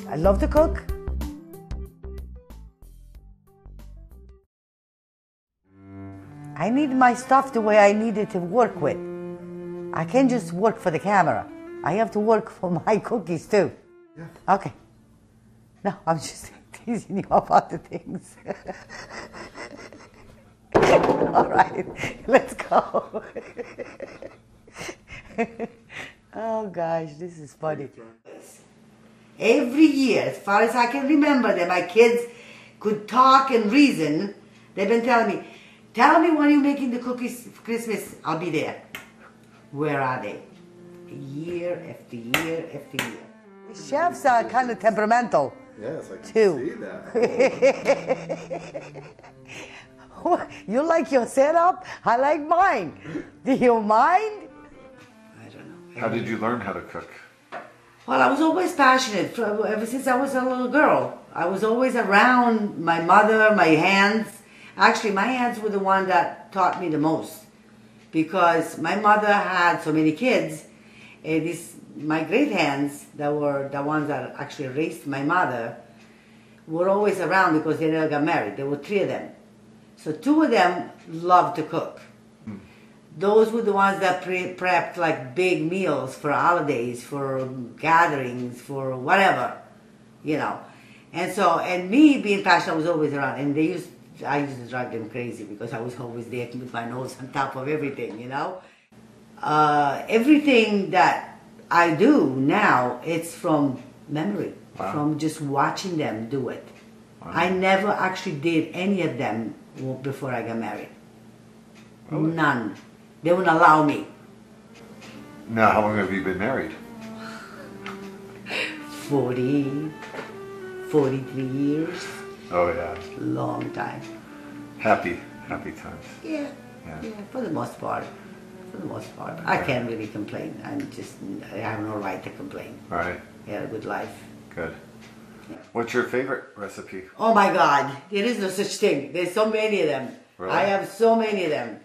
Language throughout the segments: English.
I love to cook. I need my stuff the way I need it to work with. I can't just work for the camera. I have to work for my cookies too. Yeah. Okay. No, I'm just teasing you about the things. All right, let's go. Oh gosh, this is funny. Every year, as far as I can remember, that my kids could talk and reason, they've been telling me, tell me when you're making the cookies for Christmas, I'll be there. Where are they? Year after year after year. Chefs are kind of temperamental. Yes, I can too. see that. You like your setup? I like mine. Do you mind? I don't know. How did you learn how to cook? Well, I was always passionate. Ever since I was a little girl, I was always around my mother, my hands. Actually, my hands were the one that taught me the most, because my mother had so many kids. My great hands, that were the ones that actually raised my mother, were always around because they never got married. There were 3 of them. So 2 of them loved to cook. Those were the ones that prepped like big meals for holidays, for gatherings, for whatever, you know. And me being passionate, I was always around. And I used to drive them crazy because I was always there with my nose on top of everything, you know. Everything that I do now, it's from memory, wow. from just watching them do it. Wow. I never actually did any of them before I got married. Really? None. They wouldn't allow me. Now, how long have you been married? 43 years. Oh yeah. Long time. Happy times. Yeah, for the most part. For the most part. I can't really complain. I have no right to complain. Right. I had a good life. Good. Yeah. What's your favorite recipe? Oh my God, there is no such thing. There's so many of them. Really? I have so many of them.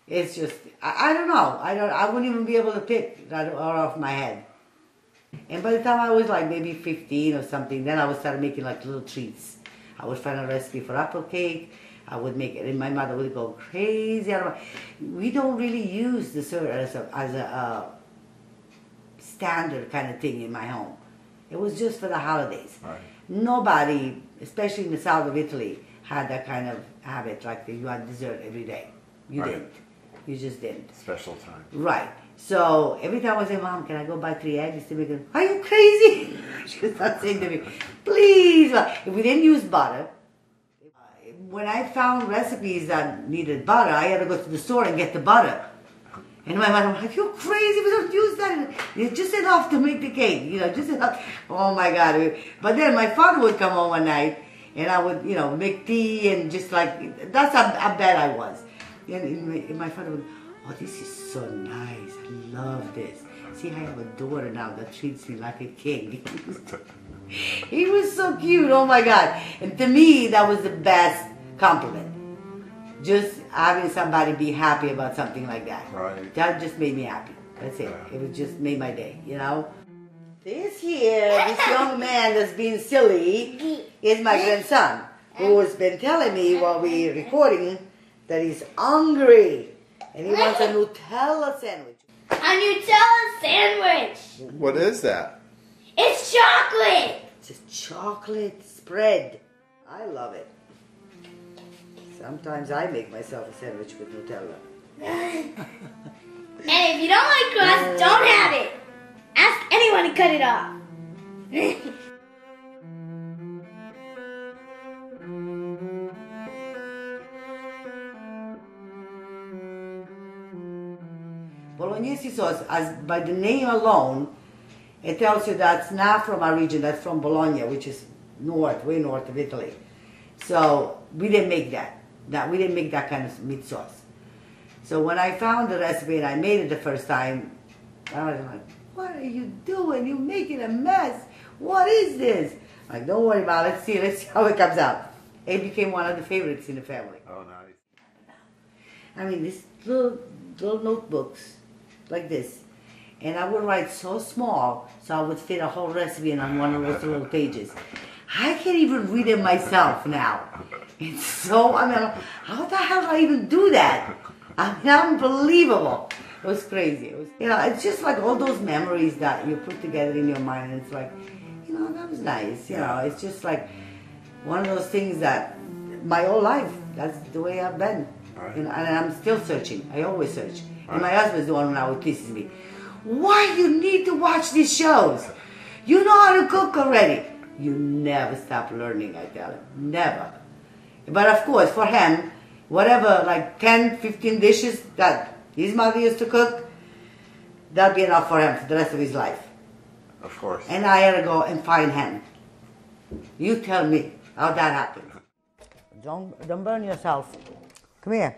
It's just, I don't know. I wouldn't even be able to pick right off my head. And by the time I was like maybe 15 or something, then I would start making like little treats. I would find a recipe for apple cake. I would make it, and my mother would go crazy. We don't really use dessert as a standard kind of thing in my home. It was just for the holidays. Right. Nobody, especially in the south of Italy, had that kind of habit, like you had dessert every day. You right. didn't. You just didn't. Special time. Right. So every time I say, Mom, can I go buy 3 eggs? They make it, are you crazy? She would start saying to me, please. If we didn't use butter, when I found recipes that needed butter, I had to go to the store and get the butter. And my mother was like, you're crazy, we don't use that. It's just enough to make the cake, you know, just enough. Oh my God. But then my father would come home one night and I would, you know, make tea and just like, that's how bad I was. And my father would, oh, this is so nice. I love this. See, I have a daughter now that treats me like a king. He was so cute, oh my God. And to me, that was the best compliment. Just having somebody be happy about something like that. Right. That just made me happy. That's it. Yeah. It would just made my day, you know? This young man that's being silly is my grandson, who has been telling me while we're recording that he's hungry and he wants a Nutella sandwich. A Nutella sandwich! What is that? It's chocolate! It's a chocolate spread. I love it. Sometimes I make myself a sandwich with Nutella. And if you don't like crust, don't have it. Ask anyone to cut it off. Bolognese sauce, as by the name alone, it tells you that's not from our region, that's from Bologna, which is north, way north of Italy. So we didn't make that. We didn't make that kind of meat sauce. So when I found the recipe and I made it the first time, I was like, what are you doing? You're making a mess. What is this? I'm like, don't worry about it. Let's see how it comes out. it became one of the favorites in the family. Oh, nice. I mean, these little notebooks like this. And I would write so small, so I would fit a whole recipe in on one of those little pages. I can't even read it myself now. It's so, I mean, how the hell do I even do that? I mean, unbelievable. It was crazy. It was, you know, it's just like all those memories that you put together in your mind. And it's like, you know, that was nice. You know, it's just like one of those things that my whole life, that's the way I've been. Right. And I'm still searching. I always search. And my husband's the one who now teases me. Why you need to watch these shows? You know how to cook already. You never stop learning, I tell him. Never. But of course, for him, whatever, like 10, 15 dishes that his mother used to cook, that'll be enough for him for the rest of his life. Of course. And I had to go and find him. You tell me how that happened. Don't burn yourself. Come here.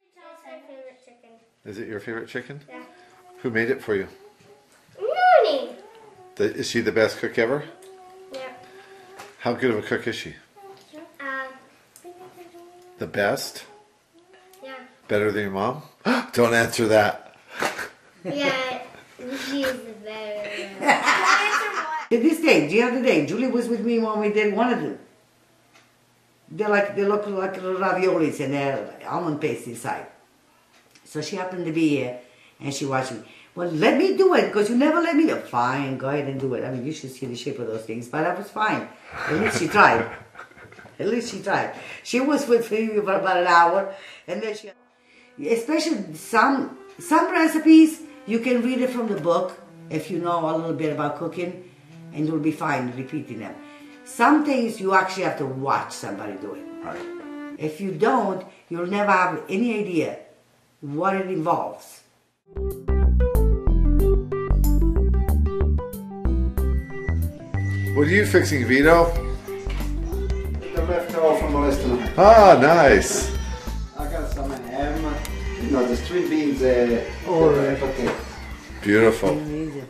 It's my favorite chicken. Is it your favorite chicken? Yeah. Who made it for you? Mooney. Is she the best cook ever? Yeah. How good of a cook is she? The best? Yeah. Better than your mom? Don't answer that. Yeah, she is the better. To this day, the other day, Julie was with me when we did one of them. They look like little raviolis and they're almond paste inside. So she happened to be here and she watched me. Well, let me do it because you never let me do it. Fine, go ahead and do it. I mean, you should see the shape of those things, but that was fine. At least she tried. At least she tried. She was with me for about an hour and then she... Especially some recipes, you can read it from the book if you know a little bit about cooking and you'll be fine repeating them. Some things you actually have to watch somebody do it. Right. If you don't, you'll never have any idea what it involves. What are you fixing, Vito? The leftover from the restaurant. Ah, nice. I got some ham, you know, the string beans, Oh, potato. Beautiful. Amazing.